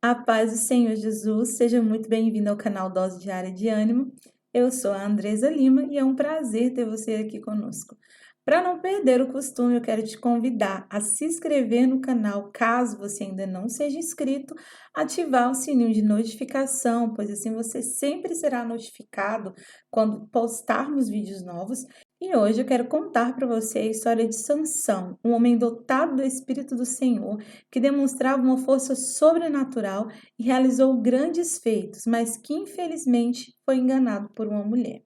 A paz do Senhor Jesus, seja muito bem-vindo ao canal Dose Diária de Ânimo. Eu sou a Andresa Lima e é um prazer ter você aqui conosco. Para não perder o costume, eu quero te convidar a se inscrever no canal, caso você ainda não seja inscrito, ativar o sininho de notificação, pois assim você sempre será notificado quando postarmos vídeos novos. E hoje eu quero contar para você a história de Sansão, um homem dotado do Espírito do Senhor, que demonstrava uma força sobrenatural e realizou grandes feitos, mas que infelizmente foi enganado por uma mulher.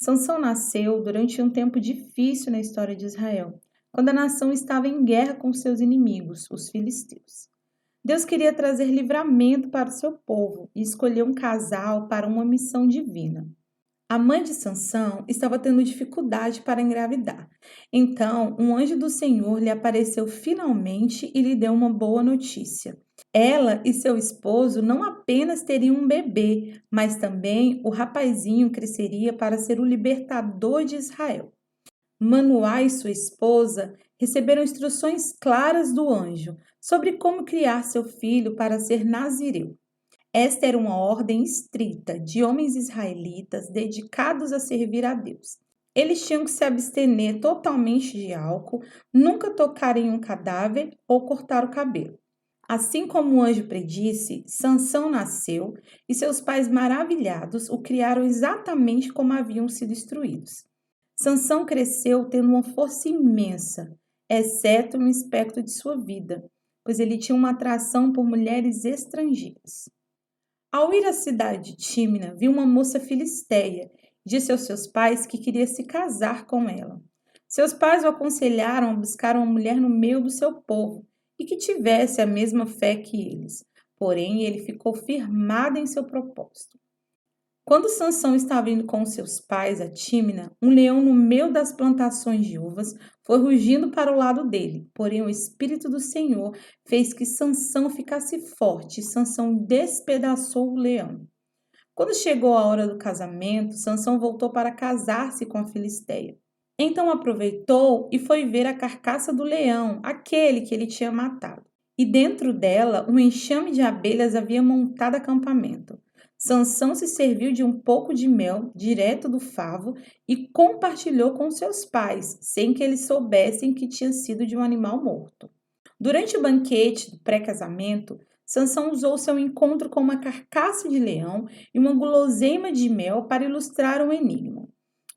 Sansão nasceu durante um tempo difícil na história de Israel, quando a nação estava em guerra com seus inimigos, os filisteus. Deus queria trazer livramento para o seu povo e escolheu um casal para uma missão divina. A mãe de Sansão estava tendo dificuldade para engravidar. Então, um anjo do Senhor lhe apareceu finalmente e lhe deu uma boa notícia. Ela e seu esposo não apenas teriam um bebê, mas também o rapazinho cresceria para ser o libertador de Israel. Manoá e sua esposa receberam instruções claras do anjo sobre como criar seu filho para ser nazireu. Esta era uma ordem estrita de homens israelitas dedicados a servir a Deus. Eles tinham que se abster totalmente de álcool, nunca tocar em um cadáver ou cortar o cabelo. Assim como o anjo predisse, Sansão nasceu e seus pais maravilhados o criaram exatamente como haviam sido instruídos. Sansão cresceu tendo uma força imensa, exceto no aspecto de sua vida, pois ele tinha uma atração por mulheres estrangeiras. Ao ir à cidade de Tímina, viu uma moça filisteia e disse aos seus pais que queria se casar com ela. Seus pais o aconselharam a buscar uma mulher no meio do seu povo e que tivesse a mesma fé que eles. Porém, ele ficou firmado em seu propósito. Quando Sansão estava indo com seus pais a Tímina, um leão no meio das plantações de uvas foi rugindo para o lado dele. Porém, o Espírito do Senhor fez que Sansão ficasse forte e Sansão despedaçou o leão. Quando chegou a hora do casamento, Sansão voltou para casar-se com a filisteia. Então aproveitou e foi ver a carcaça do leão, aquele que ele tinha matado. E dentro dela, um enxame de abelhas havia montado acampamento. Sansão se serviu de um pouco de mel direto do favo e compartilhou com seus pais, sem que eles soubessem que tinha sido de um animal morto. Durante o banquete do pré-casamento, Sansão usou seu encontro com uma carcaça de leão e uma guloseima de mel para ilustrar um enigma.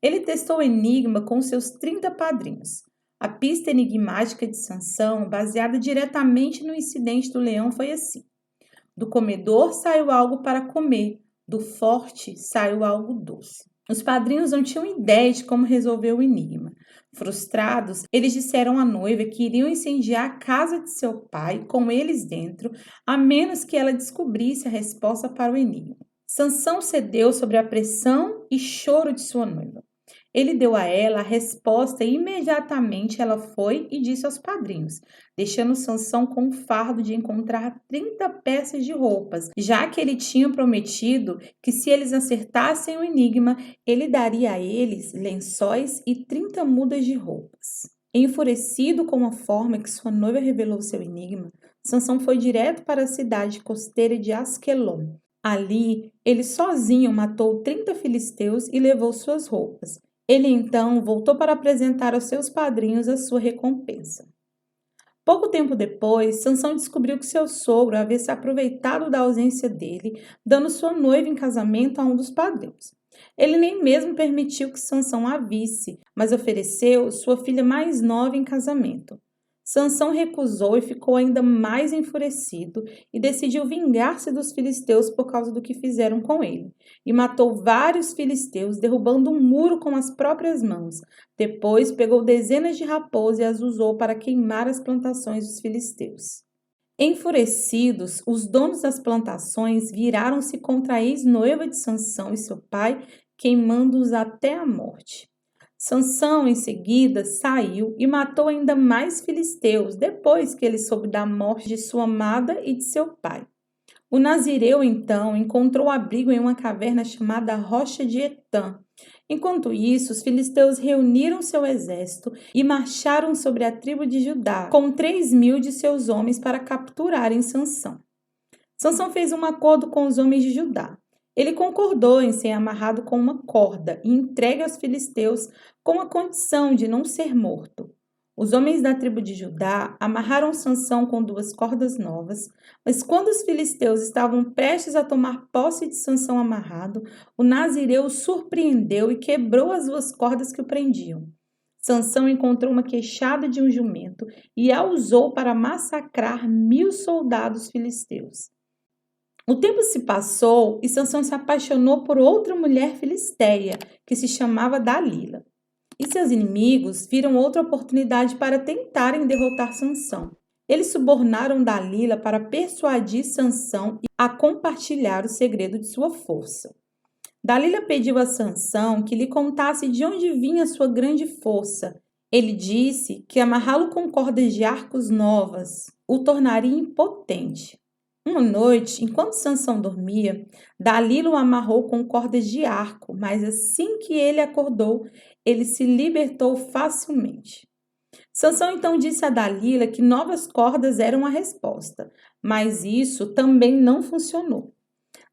Ele testou o enigma com seus 30 padrinhos. A pista enigmática de Sansão, baseada diretamente no incidente do leão, foi assim: do comedor saiu algo para comer, do forte saiu algo doce. Os padrinhos não tinham ideia de como resolver o enigma. Frustrados, eles disseram à noiva que iriam incendiar a casa de seu pai com eles dentro, a menos que ela descobrisse a resposta para o enigma. Sansão cedeu sob a pressão e choro de sua noiva. Ele deu a ela a resposta e imediatamente ela foi e disse aos padrinhos, deixando Sansão com o fardo de encontrar 30 peças de roupas, já que ele tinha prometido que se eles acertassem o enigma, ele daria a eles lençóis e 30 mudas de roupas. Enfurecido com a forma que sua noiva revelou seu enigma, Sansão foi direto para a cidade costeira de Asquelon. Ali, ele sozinho matou 30 filisteus e levou suas roupas. Ele então voltou para apresentar aos seus padrinhos a sua recompensa. Pouco tempo depois, Sansão descobriu que seu sogro havia se aproveitado da ausência dele, dando sua noiva em casamento a um dos padrinhos. Ele nem mesmo permitiu que Sansão a visse, mas ofereceu sua filha mais nova em casamento. Sansão recusou e ficou ainda mais enfurecido e decidiu vingar-se dos filisteus por causa do que fizeram com ele. E matou vários filisteus, derrubando um muro com as próprias mãos. Depois pegou dezenas de raposas e as usou para queimar as plantações dos filisteus. Enfurecidos, os donos das plantações viraram-se contra a ex-noiva de Sansão e seu pai, queimando-os até a morte. Sansão, em seguida, saiu e matou ainda mais filisteus, depois que ele soube da morte de sua amada e de seu pai. O nazireu, então, encontrou abrigo em uma caverna chamada Rocha de Etã. Enquanto isso, os filisteus reuniram seu exército e marcharam sobre a tribo de Judá, com 3.000 de seus homens para capturarem Sansão. Sansão fez um acordo com os homens de Judá. Ele concordou em ser amarrado com uma corda e entregue aos filisteus com a condição de não ser morto. Os homens da tribo de Judá amarraram Sansão com 2 cordas novas, mas quando os filisteus estavam prestes a tomar posse de Sansão amarrado, o nazireu o surpreendeu e quebrou as 2 cordas que o prendiam. Sansão encontrou uma queixada de um jumento e a usou para massacrar 1000 soldados filisteus. O tempo se passou e Sansão se apaixonou por outra mulher filisteia, que se chamava Dalila. E seus inimigos viram outra oportunidade para tentarem derrotar Sansão. Eles subornaram Dalila para persuadir Sansão a compartilhar o segredo de sua força. Dalila pediu a Sansão que lhe contasse de onde vinha sua grande força. Ele disse que amarrá-lo com cordas de arcos novas o tornaria impotente. Uma noite, enquanto Sansão dormia, Dalila o amarrou com cordas de arco, mas assim que ele acordou, ele se libertou facilmente. Sansão então disse a Dalila que novas cordas eram a resposta, mas isso também não funcionou.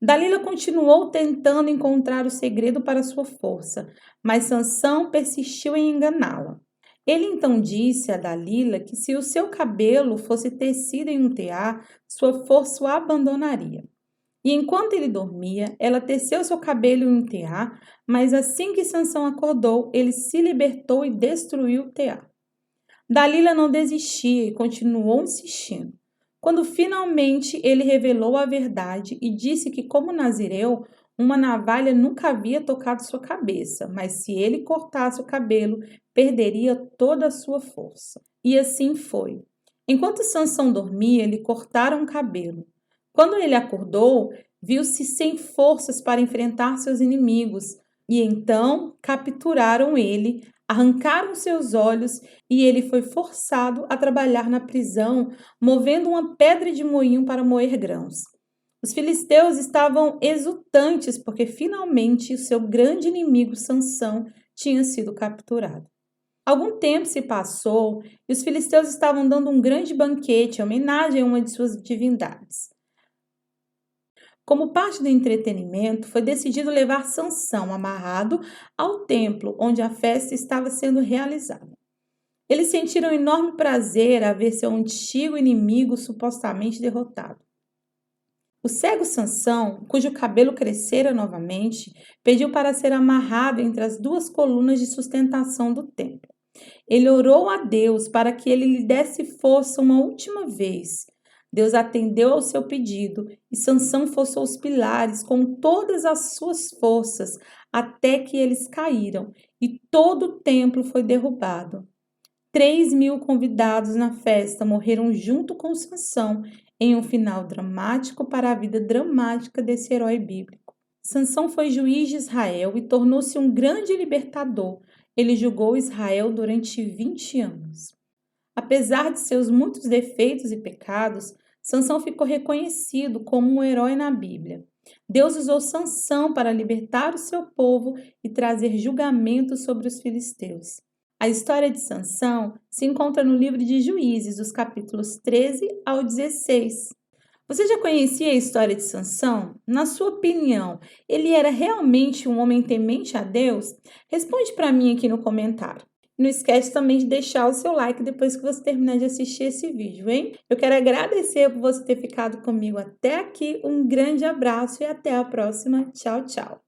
Dalila continuou tentando encontrar o segredo para sua força, mas Sansão persistiu em enganá-la. Ele então disse a Dalila que se o seu cabelo fosse tecido em um tear, sua força o abandonaria. E enquanto ele dormia, ela teceu seu cabelo em um tear, mas assim que Sansão acordou, ele se libertou e destruiu o tear. Dalila não desistia e continuou insistindo. Quando finalmente ele revelou a verdade e disse que, como nazireu, uma navalha nunca havia tocado sua cabeça, mas se ele cortasse o cabelo, perderia toda a sua força. E assim foi. Enquanto Sansão dormia, lhe cortaram o cabelo. Quando ele acordou, viu-se sem forças para enfrentar seus inimigos, e então capturaram ele, arrancaram seus olhos e ele foi forçado a trabalhar na prisão, movendo uma pedra de moinho para moer grãos. Os filisteus estavam exultantes porque finalmente o seu grande inimigo Sansão tinha sido capturado. Algum tempo se passou e os filisteus estavam dando um grande banquete em homenagem a uma de suas divindades. Como parte do entretenimento, foi decidido levar Sansão amarrado ao templo onde a festa estava sendo realizada. Eles sentiram enorme prazer a ver seu antigo inimigo supostamente derrotado. O cego Sansão, cujo cabelo crescera novamente, pediu para ser amarrado entre as 2 colunas de sustentação do templo. Ele orou a Deus para que ele lhe desse força uma última vez. Deus atendeu ao seu pedido e Sansão forçou os pilares com todas as suas forças até que eles caíram e todo o templo foi derrubado. 3.000 convidados na festa morreram junto com Sansão em um final dramático para a vida dramática desse herói bíblico. Sansão foi juiz de Israel e tornou-se um grande libertador. Ele julgou Israel durante 20 anos. Apesar de seus muitos defeitos e pecados, Sansão ficou reconhecido como um herói na Bíblia. Deus usou Sansão para libertar o seu povo e trazer julgamento sobre os filisteus. A história de Sansão se encontra no livro de Juízes, dos capítulos 13 ao 16. Você já conhecia a história de Sansão? Na sua opinião, ele era realmente um homem temente a Deus? Responde para mim aqui no comentário. Não esquece também de deixar o seu like depois que você terminar de assistir esse vídeo, hein? Eu quero agradecer por você ter ficado comigo até aqui. Um grande abraço e até a próxima. Tchau, tchau!